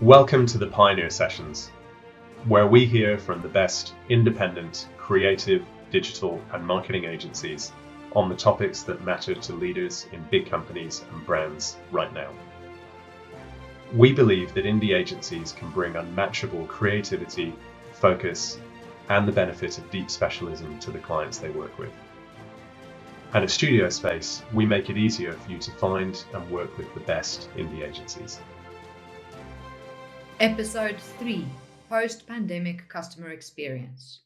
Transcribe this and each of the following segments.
Welcome to the Pioneer Sessions, where we hear from the best independent, creative, digital and marketing agencies on the topics that matter to leaders in big companies and brands right now. We believe that indie agencies can bring unmatchable creativity, focus, and the benefit of deep specialism to the clients they work with. And at Studiospace, we make it easier for you to find and work with the best indie agencies. Episode 3, Post-Pandemic Customer Experience.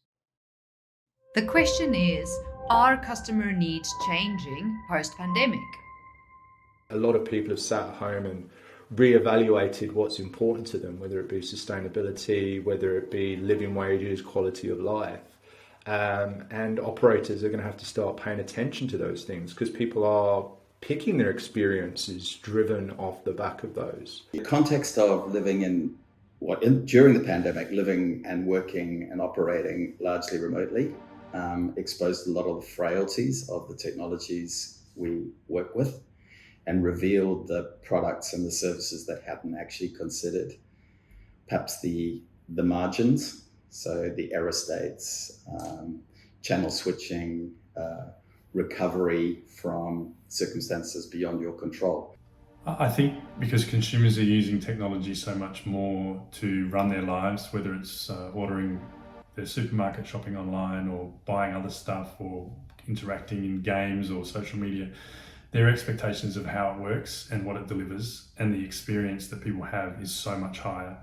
The question is, are customer needs changing post-pandemic? A lot of people have sat at home and reevaluated what's important to them, whether it be sustainability, whether it be living wages, quality of life. And operators are going to have to start paying attention to those things because people are picking their experiences driven off the back of those. The context of living during the pandemic, living and working and operating largely remotely, exposed a lot of the frailties of the technologies we work with and revealed the products and the services that hadn't actually considered perhaps the margins, so the error states, channel switching, recovery from circumstances beyond your control. I think because consumers are using technology so much more to run their lives, whether it's ordering their supermarket shopping online or buying other stuff or interacting in games or social media, their expectations of how it works and what it delivers and the experience that people have is so much higher.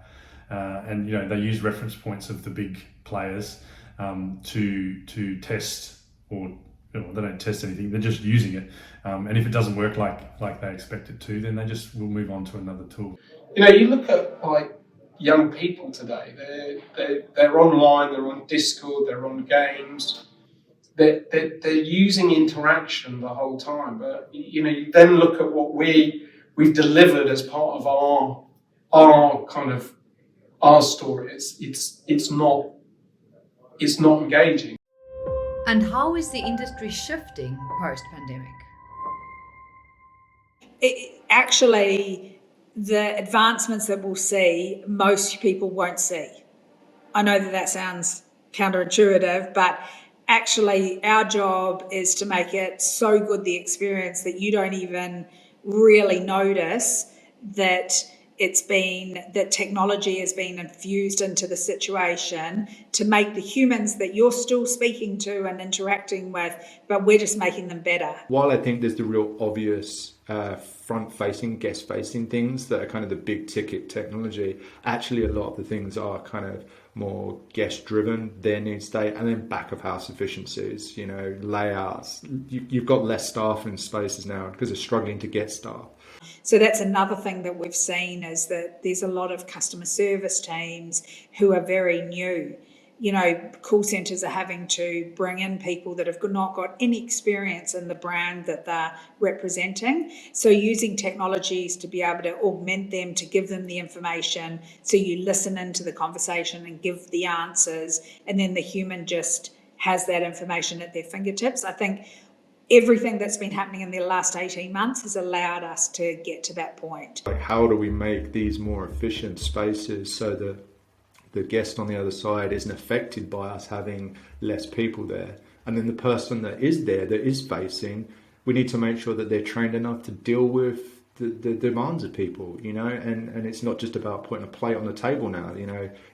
And they use reference points of the big players to test, or they don't test anything, they're just using it. And if it doesn't work like they expect it to, then they just will move on to another tool. You look at young people today, they're online, they're on Discord, they're on games, they're using interaction the whole time. But you then look at what we've delivered as part of our story. It's not engaging. And how is the industry shifting post-pandemic? Actually, the advancements that we'll see, most people won't see. I know that sounds counterintuitive, but actually our job is to make it so good, the experience, that you don't even really notice that that technology has been infused into the situation to make the humans that you're still speaking to and interacting with, but we're just making them better. While I think there's the real obvious front-facing, guest-facing things that are kind of the big ticket technology, actually a lot of the things are kind of more guest-driven, their need state, and then back-of-house efficiencies, layouts. You've got less staff in spaces now because they're struggling to get staff. So that's another thing that we've seen, is that there's a lot of customer service teams who are very new. Call centres are having to bring in people that have not got any experience in the brand that they're representing. So using technologies to be able to augment them, to give them the information, so you listen into the conversation and give the answers, and then the human just has that information at their fingertips. I think everything that's been happening in the last 18 months has allowed us to get to that point. How do we make these more efficient spaces so that the guest on the other side isn't affected by us having less people there? And then the person that is there, that is facing, we need to make sure that they're trained enough to deal with the demands of people, and it's not just about putting a plate on the table now.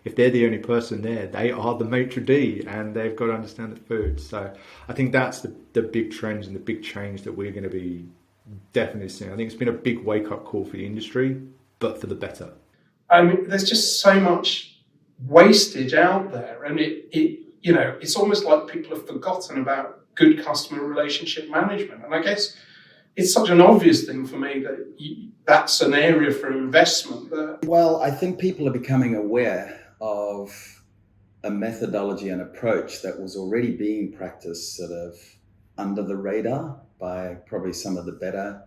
If they're the only person there, they are the maitre d' and they've got to understand the food. So I think that's the big trends and the big change that we're going to be definitely seeing. I think it's been a big wake-up call for the industry, but for the better. There's just so much wastage out there, and it's almost like people have forgotten about good customer relationship management. And I guess it's such an obvious thing for me that that's an area for investment. Well, I think people are becoming aware of a methodology and approach that was already being practiced sort of under the radar by probably some of the better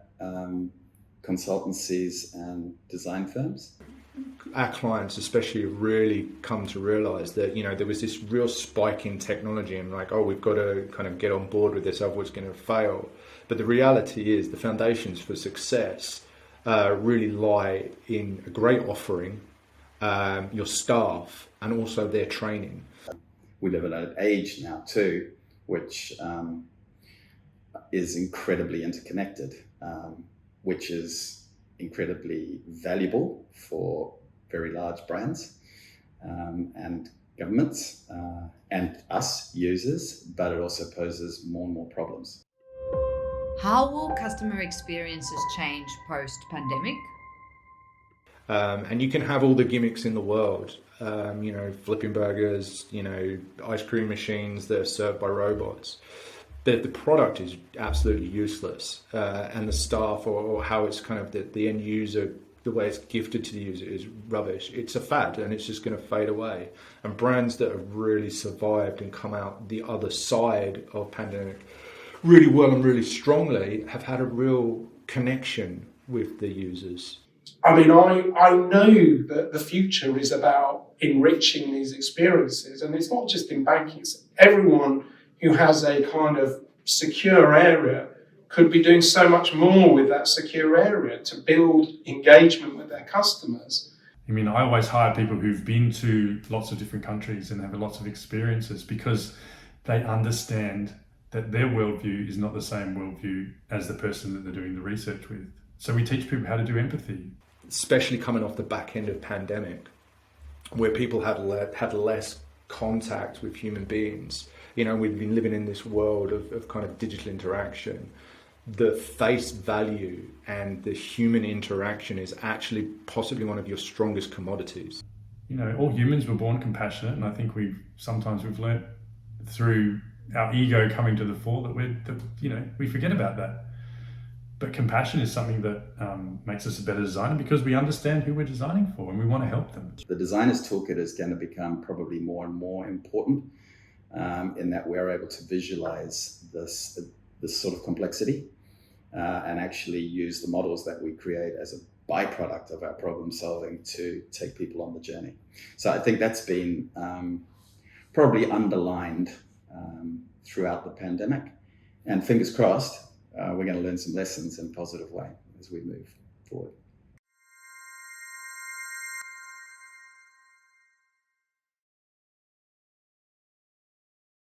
consultancies and design firms. Our clients especially have really come to realise that, there was this real spike in technology and we've got to kind of get on board with this, otherwise it's going to fail. But the reality is the foundations for success really lie in a great offering, your staff, and also their training. We live at an age now too, which is incredibly interconnected, which is incredibly valuable for very large brands and governments and us users, but it also poses more and more problems. How will customer experiences change post-pandemic? And you can have all the gimmicks in the world, flipping burgers, ice cream machines that are served by robots. But if the product is absolutely useless and the staff or how it's kind of the end user, the way it's gifted to the user is rubbish, it's a fad and it's just going to fade away. And brands that have really survived and come out the other side of pandemic really well and really strongly have had a real connection with the users. I mean, I know that the future is about enriching these experiences, and it's not just in banking. It's everyone who has a kind of secure area could be doing so much more with that secure area to build engagement with their customers. I mean, I always hire people who've been to lots of different countries and have lots of experiences because they understand that their worldview is not the same worldview as the person that they're doing the research with. So we teach people how to do empathy. Especially coming off the back end of pandemic, where people had less contact with human beings. We've been living in this world of kind of digital interaction. The face value and the human interaction is actually possibly one of your strongest commodities. All humans were born compassionate, and I think we've learnt through our ego coming to the fore that we forget about that. But compassion is something that makes us a better designer because we understand who we're designing for and we want to help them. The designer's toolkit is going to become probably more and more important in that we're able to visualize this sort of complexity and actually use the models that we create as a byproduct of our problem solving to take people on the journey. So I think that's been probably underlined throughout the pandemic, and fingers crossed, we're going to learn some lessons in a positive way as we move forward.